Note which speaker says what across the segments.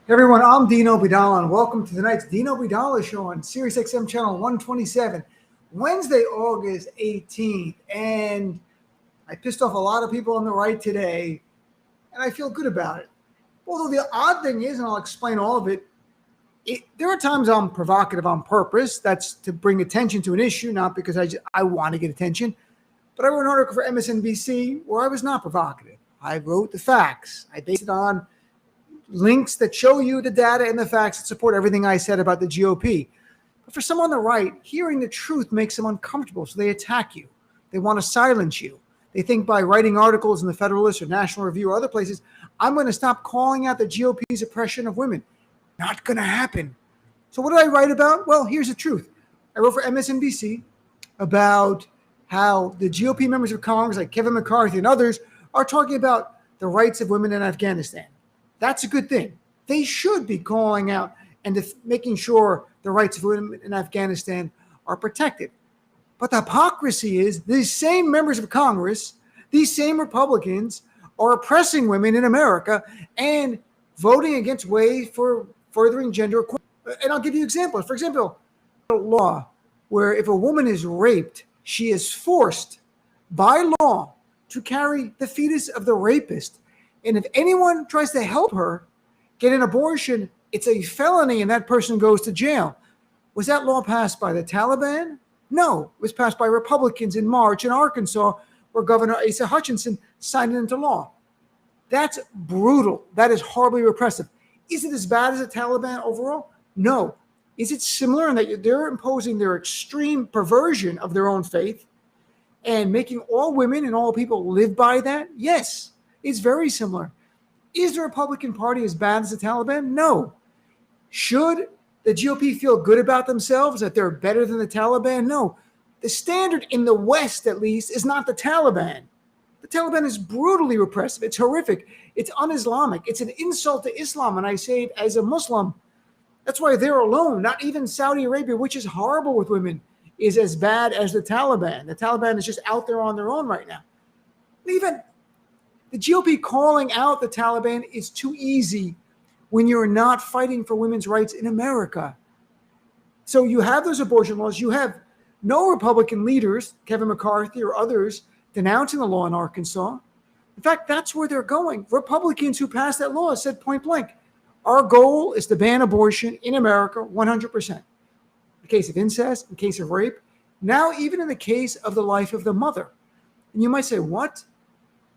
Speaker 1: Hey everyone, I'm Dino Bidala, and welcome to tonight's Dino Bidala Show on Sirius XM channel 127, Wednesday, August 18th. And I pissed off a lot of people on the right today, and I feel good about it. Although the odd thing is, and I'll explain all of it, there are times I'm provocative on purpose. That's to bring attention to an issue, not because I want to get attention. But I wrote an article for MSNBC where I was not provocative. I wrote the facts. I based it on links that show you the data and the facts that support everything I said about the GOP. But for some on the right, hearing the truth makes them uncomfortable, so they attack you. They want to silence you. They think by writing articles in the Federalist or National Review or other places, I'm going to stop calling out the GOP's oppression of women. Not going to happen. So what did I write about? Well, here's the truth. I wrote for MSNBC about how the GOP members of Congress, like Kevin McCarthy and others, are talking about the rights of women in Afghanistan. That's a good thing. They should be calling out and making sure the rights of women in Afghanistan are protected. But the hypocrisy is these same members of Congress, these same Republicans are oppressing women in America and voting against ways for furthering gender equality. And I'll give you an example. For example, a law where if a woman is raped, she is forced by law to carry the fetus of the rapist. And if anyone tries to help her get an abortion, it's a felony and that person goes to jail. Was that law passed by the Taliban? No, it was passed by Republicans in March in Arkansas, where Governor Asa Hutchinson signed it into law. That's brutal. That is horribly repressive. Is it as bad as the Taliban overall? No. Is it similar in that they're imposing their extreme perversion of their own faith and making all women and all people live by that? Yes. It's very similar. Is the Republican Party as bad as the Taliban? No. Should the GOP feel good about themselves, that they're better than the Taliban? No. The standard in the West, at least, is not the Taliban. The Taliban is brutally repressive. It's horrific. It's un-Islamic. It's an insult to Islam, and I say it as a Muslim. That's why they're alone. Not even Saudi Arabia, which is horrible with women, is as bad as the Taliban. The Taliban is just out there on their own right now. Even the GOP calling out the Taliban is too easy when you're not fighting for women's rights in America. So you have those abortion laws. You have no Republican leaders, Kevin McCarthy or others, denouncing the law in Arkansas. In fact, that's where they're going. Republicans who passed that law said point blank, our goal is to ban abortion in America 100%. In the case of incest, in the case of rape, now even in the case of the life of the mother. And you might say, what?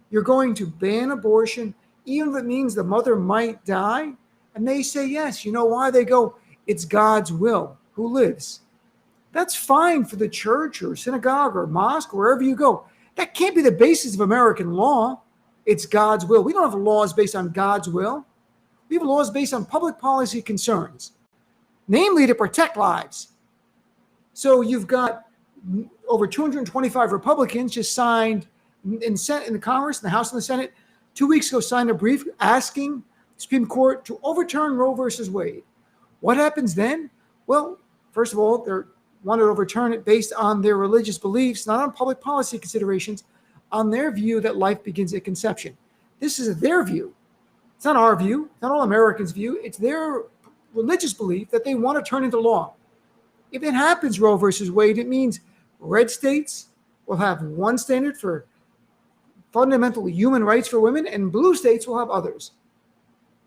Speaker 1: You're going to ban abortion, even if it means the mother might die? And they say yes. You know why? They go, it's God's will. Who lives? That's fine for the church or synagogue or mosque, wherever you go. That can't be the basis of American law. It's God's will. We don't have laws based on God's will. We have laws based on public policy concerns, namely to protect lives. So you've got over 225 Republicans just signed in the Congress, in the House and the Senate, 2 weeks ago, signed a brief asking the Supreme Court to overturn Roe versus Wade. What happens then? Well, first of all, they want to overturn it based on their religious beliefs, not on public policy considerations, on their view that life begins at conception. This is their view. It's not our view. It's not all Americans' view. It's their religious belief that they want to turn into law. If it happens, Roe versus Wade, it means red states will have one standard for fundamental human rights for women, and blue states will have others.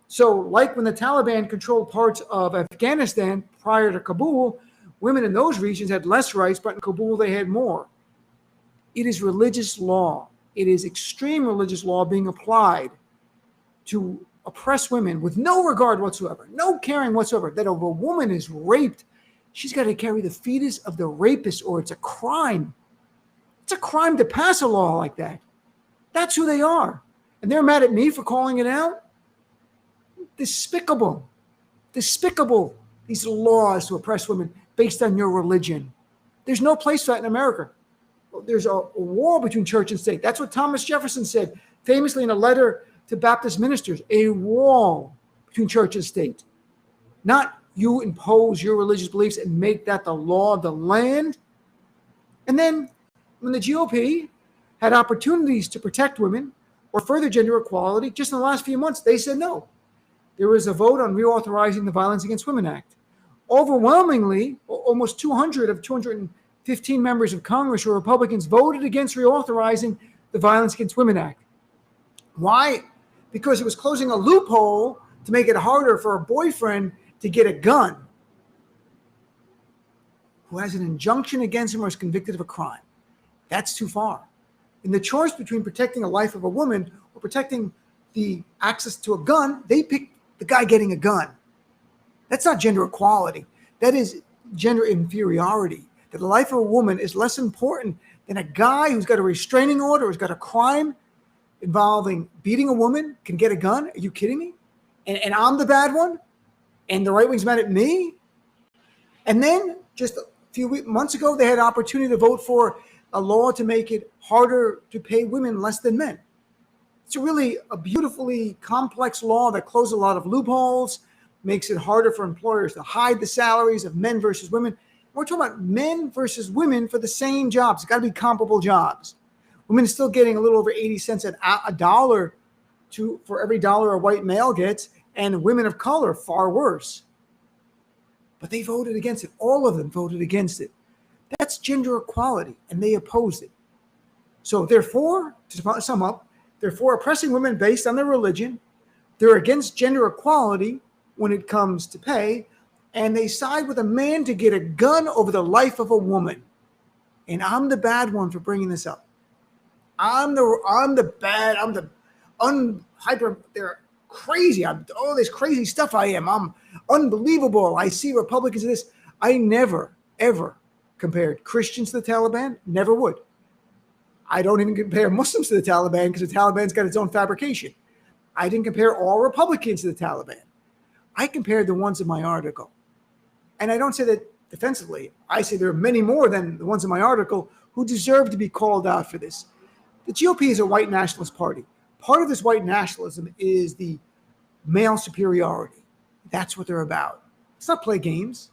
Speaker 1: So like when the Taliban controlled parts of Afghanistan prior to Kabul, women in those regions had less rights, but in Kabul they had more. It is religious law. It is extreme religious law being applied to oppress women with no regard whatsoever, no caring whatsoever, that if a woman is raped, she's got to carry the fetus of the rapist, or it's a crime. It's a crime to pass a law like that. That's who they are. And they're mad at me for calling it out? Despicable. Despicable, these laws to oppress women based on your religion. There's no place for that in America. There's a war between church and state. That's what Thomas Jefferson said famously in a letter to Baptist ministers, a wall between church and state. Not you impose your religious beliefs and make that the law of the land. And then when the GOP had opportunities to protect women or further gender equality, just in the last few months, they said no. there was a vote on reauthorizing the Violence Against Women Act. Overwhelmingly, almost 200 of 215 members of Congress were Republicans voted against reauthorizing the Violence Against Women Act. Why? Because it was closing a loophole to make it harder for a boyfriend to get a gun who has an injunction against him or is convicted of a crime. That's too far. In the choice between protecting the life of a woman or protecting the access to a gun, they pick the guy getting a gun. That's not gender equality. That is gender inferiority. That the life of a woman is less important than a guy who's got a restraining order, who's got a crime involving beating a woman, can get a gun. Are you kidding me? And I'm the bad one? And the right wing's mad at me? And then just a few months ago, they had an opportunity to vote for a law to make it harder to pay women less than men. It's really a beautifully complex law that closes a lot of loopholes, makes it harder for employers to hide the salaries of men versus women. We're talking about men versus women for the same jobs. It's got to be comparable jobs. Women are still getting a little over 80 cents a dollar for every dollar a white male gets, and women of color far worse. But they voted against it. All of them voted against it. That's gender equality, and they opposed it. So therefore, to sum up, they're for oppressing women based on their religion. They're against gender equality when it comes to pay, and they side with a man to get a gun over the life of a woman. And I'm the bad one for bringing this up. They're crazy. All this crazy stuff I am. I'm unbelievable. I see Republicans in this. I never, ever compared Christians to the Taliban. Never would. I don't even compare Muslims to the Taliban because the Taliban's got its own fabrication. I didn't compare all Republicans to the Taliban. I compared the ones in my article. And I don't say that defensively. I say there are many more than the ones in my article who deserve to be called out for this. The GOP is a white nationalist party. Part of this white nationalism is the male superiority. That's what they're about. It's not play games.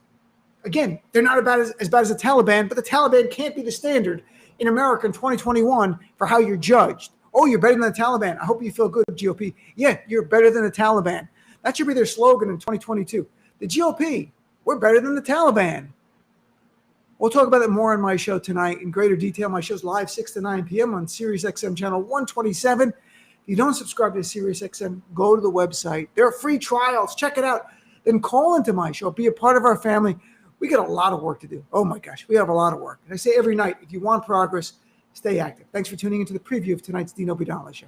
Speaker 1: Again, they're not as bad as the Taliban, but the Taliban can't be the standard in America in 2021 for how you're judged. Oh, you're better than the Taliban. I hope you feel good, GOP. Yeah, you're better than the Taliban. That should be their slogan in 2022. The GOP, we're better than the Taliban. We'll talk about it more on my show tonight in greater detail. My show's live 6 to 9 p.m. on SiriusXM channel 127. If you don't subscribe to SiriusXM, go to the website. There are free trials. Check it out. Then call into my show. Be a part of our family. We got a lot of work to do. Oh, my gosh. We have a lot of work. And I say every night, if you want progress, stay active. Thanks for tuning into the preview of tonight's Dino Bidala Show.